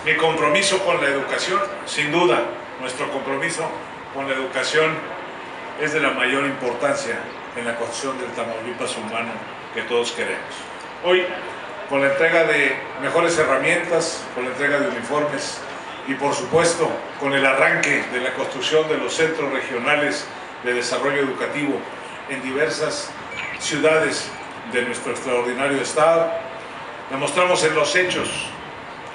Mi compromiso con la educación, sin duda, nuestro compromiso con la educación es de la mayor importancia en la construcción del Tamaulipas humano que todos queremos. Hoy, con la entrega de mejores herramientas, con la entrega de uniformes y, por supuesto, con el arranque de la construcción de los centros regionales de desarrollo educativo en diversas ciudades de nuestro extraordinario estado, demostramos en los hechos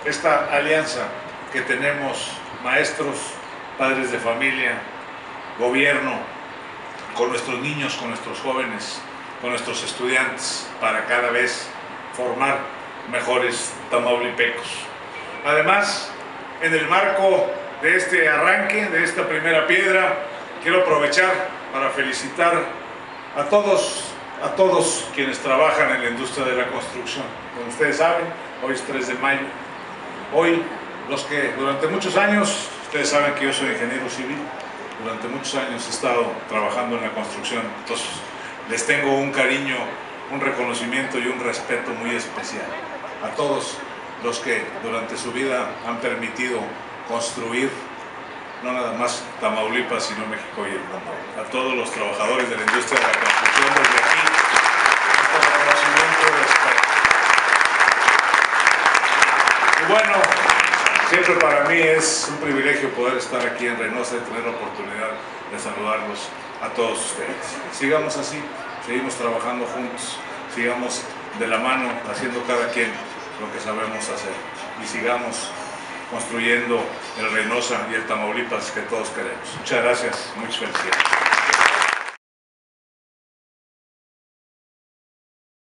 esta alianza que tenemos maestros, padres de familia, gobierno, con nuestros niños, con nuestros jóvenes, con nuestros estudiantes, para cada vez formar mejores tamaulipecos. Además, en el marco de este arranque, de esta primera piedra, quiero aprovechar para felicitar a todos quienes trabajan en la industria de la construcción. Como ustedes saben, hoy es 3 de mayo. Hoy, los que durante muchos años, ustedes saben que yo soy ingeniero civil, durante muchos años he estado trabajando en la construcción, entonces les tengo un cariño, un reconocimiento y un respeto muy especial a todos los que durante su vida han permitido construir no nada más Tamaulipas, sino México y el mundo. A todos los trabajadores de la industria de la construcción, desde aquí, este reconocimiento y respeto. Y bueno, siempre para mí es un privilegio poder estar aquí en Reynosa y tener la oportunidad de saludarlos a todos ustedes. Sigamos así, seguimos trabajando juntos, sigamos de la mano haciendo cada quien lo que sabemos hacer y sigamos construyendo el Reynosa y el Tamaulipas que todos queremos. Muchas gracias, muchas felicidades.